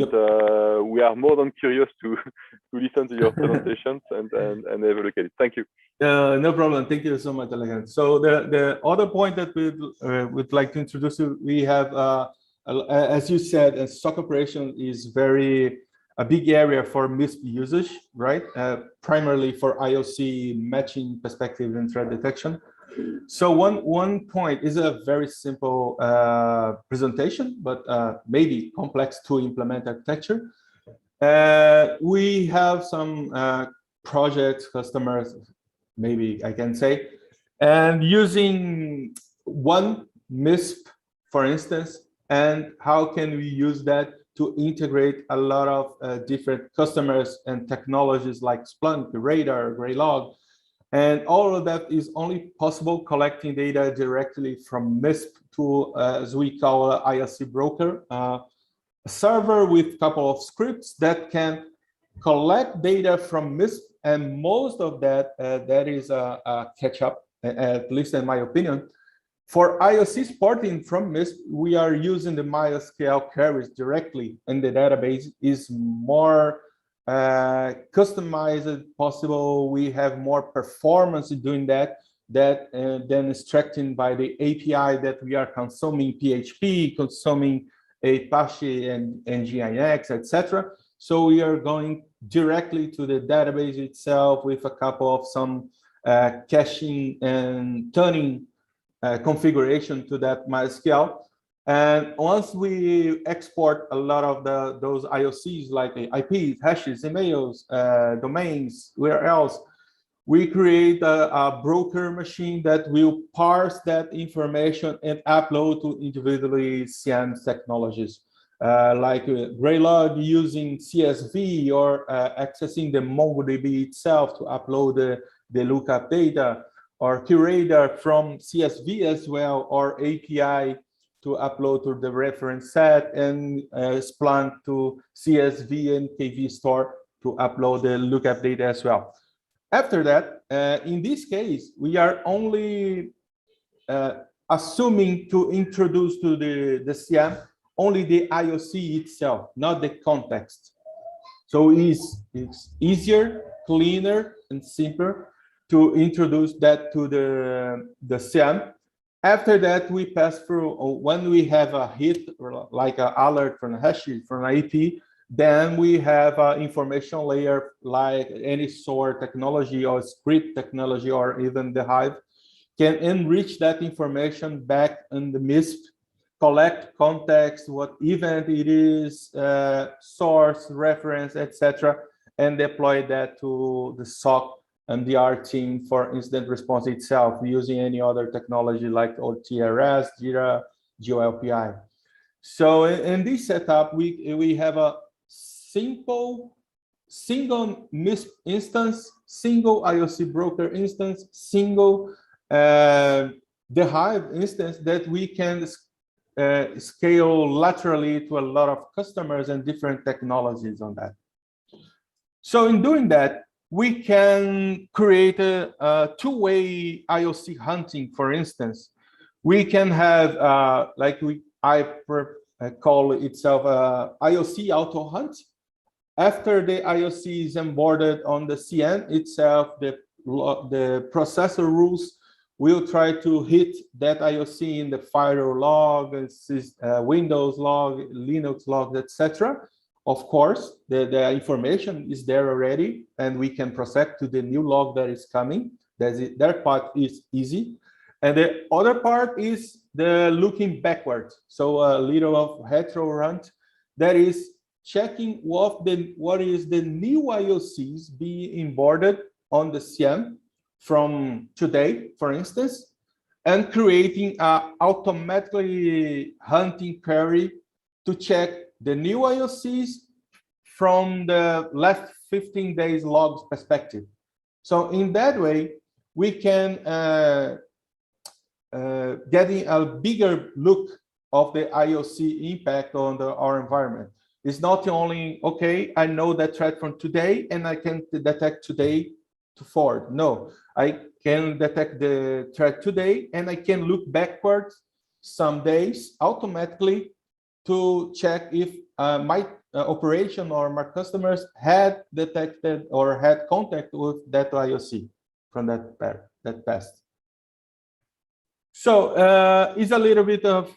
and we are more than curious to listen to your presentations and have a look at it. Thank you. No problem. Thank you so much, Alejandro. So the other point that we would like to introduce you, we have, as you said, SOC operation is a big area for MISP usage, right? Primarily for IOC matching perspective and threat detection. So one point is a very simple presentation, but maybe complex to implement architecture. We have some projects, customers, maybe I can say, and using one MISP, for instance, and how can we use that to integrate a lot of different customers and technologies like Splunk, Radar, Graylog, and all of that is only possible collecting data directly from MISP to, as we call, a IOC broker, a server with a couple of scripts that can collect data from MISP, and most of that, that is a catch-up, at least in my opinion. For IOC porting from MISP, we are using the MySQL queries directly, and the database is more customized possible. We have more performance in doing that than extracting by the API that we are consuming PHP, consuming Apache and Nginx, etc. So we are going directly to the database itself with a couple of some caching and turning configuration to that MySQL. And once we export a lot of those IOCs like IPs, hashes, emails, domains, where else, we create a broker machine that will parse that information and upload to individually SIEM technologies. Like Graylog using CSV or accessing the MongoDB itself to upload the lookup data, or Curator from CSV as well, or API to upload to the reference set, and Splunk to CSV and KV store to upload the lookup data as well. After that, in this case, we are only assuming to introduce to the SIEM only the IOC itself, not the context. So it's easier, cleaner, and simpler to introduce that to the SIEM. After that, we pass through, when we have a hit, or like an alert from a hash, from an IP, then we have an information layer like any SOAR technology or script technology or even the Hive can enrich that information back in the MISP, collect context, what event it is, source, reference, etc., and deploy that to the SOC and the R team for incident response itself using any other technology like TRS, Jira, GeoLPI. So in this setup, we have a single MISP instance, single IOC broker instance, single the Hive instance that we can scale laterally to a lot of customers and different technologies on that. So in doing that, we can create a two-way IOC hunting, for instance. We can have, I call itself IOC auto hunt. After the IOC is onboarded on the CN itself, the processor rules will try to hit that IOC in the firewall log, Windows log, Linux log, etc. Of course, the information is there already, and we can process to the new log that is coming. That part is easy. And the other part is the looking backwards. So a little of retro hunt that is checking what is the new IOCs being onboarded on the CM from today, for instance, and creating a automatically hunting query to check the new IOCs from the last 15 days logs perspective. So in that way, we can getting a bigger look of the IOC impact on our environment. It's not only, okay, I know that threat from today and I can detect today to forward. No, I can detect the threat today and I can look backwards some days automatically to check if my operation or my customers had detected or had contact with that IOC from that past. So it's a little bit of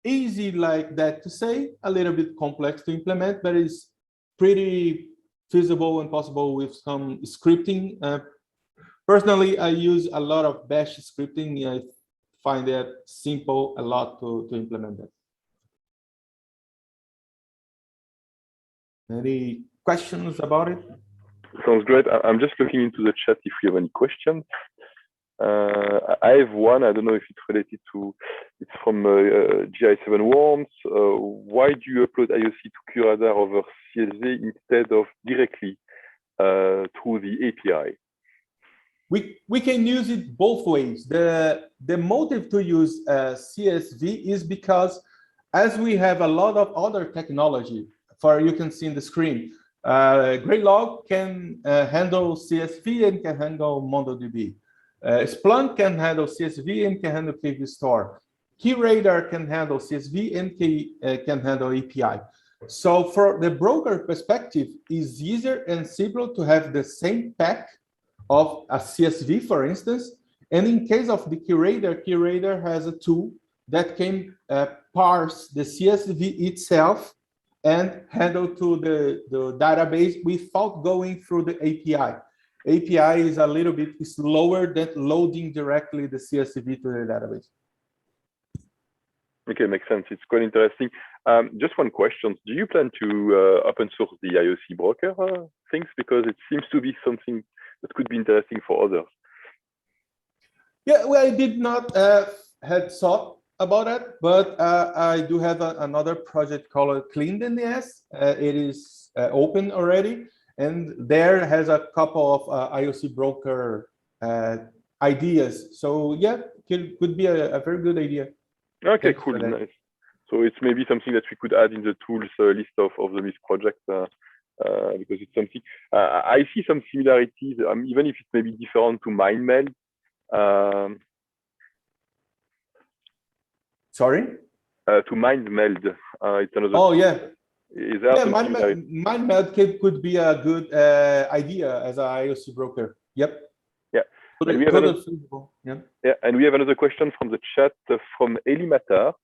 easy like that to say, a little bit complex to implement, but it's pretty feasible and possible with some scripting. Personally, I use a lot of bash scripting. I find that simple a lot to implement that. Any questions about it? Sounds great. I'm just looking into the chat if we have any questions. I have one. I don't know if it's related to. It's from GI7 Worms. Why do you upload IOC to QRadar over CSV instead of directly through the API? We can use it both ways. The motive to use CSV is because as we have a lot of other technology, you can see in the screen, Greylog can handle CSV and can handle MongoDB. Splunk can handle CSV and can handle KV Store. KeyRadar can handle CSV and can handle API. So for the broker perspective, it's easier and simpler to have the same pack of a CSV, for instance. And in case of the KeyRadar has a tool that can parse the CSV itself and handle to the database without going through the API. API is a little bit slower than loading directly the CSV to the database. Okay, makes sense. It's quite interesting. Just one question. Do you plan to open source the IOC broker things? Because it seems to be something that could be interesting for others. Yeah, well, I did not had thought about it, but I do have another project called CleanDNS. It is open already. And there has a couple of IOC broker ideas. So yeah, could be a very good idea. Okay, cool, nice. So it's maybe something that we could add in the tools list of the MISP project because it's something I see some similarities, even if it's maybe different to MindMeld. Sorry? To MindMeld. It's another. Oh yeah. Is there MindMeld could be a good idea as an IOC broker. Yep. Yeah. And we have and we have another question from the chat from Elimata.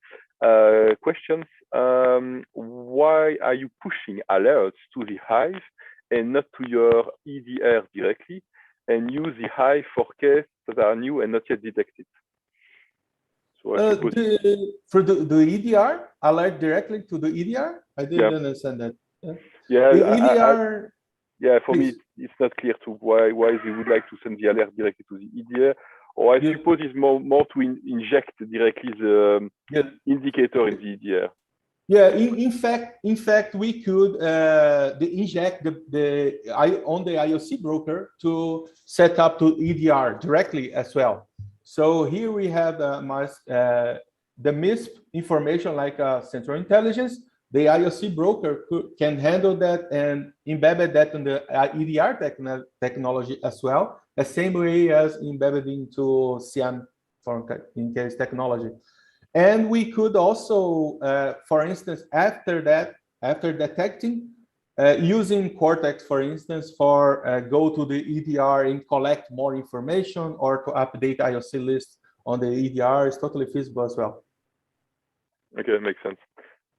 Questions. Why are you pushing alerts to the Hive and not to your EDR directly, and use the Hive for cases that are new and not yet detected? So for the EDR, alert directly to the EDR? I didn't understand that. Yeah, the EDR. For me, it's not clear to why they would like to send the alert directly to the EDR, or I suppose it's more to inject directly the indicator in the EDR. Yeah, in fact, we could inject on the IOC broker to set up to EDR directly as well. So here we have the MISP information like central intelligence. The IOC broker can handle that and embed that in the EDR technology as well, the same way as embedded into CM in case technology. And we could also, for instance, after detecting, using Cortex, for instance, for go to the EDR and collect more information or to update IOC list on the EDR is totally feasible as well. Okay, makes sense.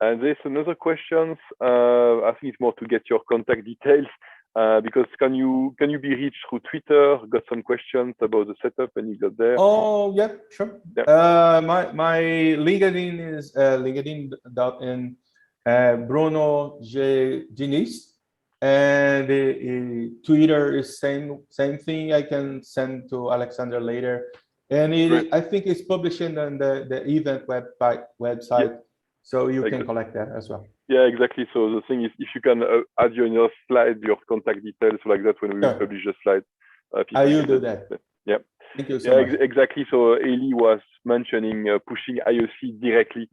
And there's another question. I think it's more to get your contact details because can you be reached through Twitter? Got some questions about the setup and you got there. Oh yeah, sure. Yeah. My LinkedIn is LinkedIn.in Bruno G. Diniz, and Twitter is same thing. I can send to Alexander later, and I think it's published on the event website, so you can collect that as well. Yeah, exactly. So the thing is, if you can add in your slide your contact details like that when we publish the slide. I will do that. Yeah. Thank you so much. Exactly. So Eli was mentioning pushing IOC directly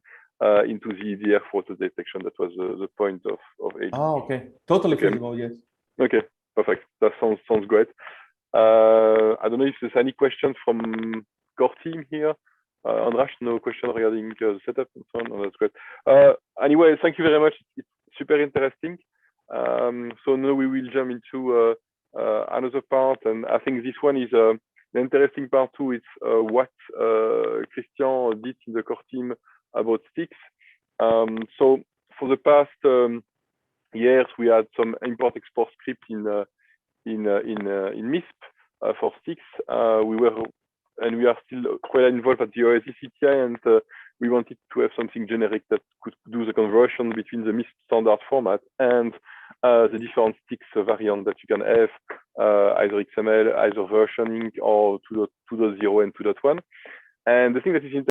into the EDR photo detection. That was the point of Eli. Oh, okay. Totally feasible, yes. Okay, perfect. That sounds great. I don't know if there's any questions from core team here. Andras, no question regarding the setup and so on. Oh, that's great. Anyway, thank you very much. It's super interesting. So now we will jump into another part, and I think this one is the interesting part too. It's what Christian did in the core team about sticks. So for the past years, we had some import-export script in MISP for sticks. We are still quite involved at the OSI CTI, and we wanted to have something generic that could do the conversion between the MISP standard format and the different sticks variant that you can have, either XML, either versioning, or 2.0 and 2.1. And the thing that is interesting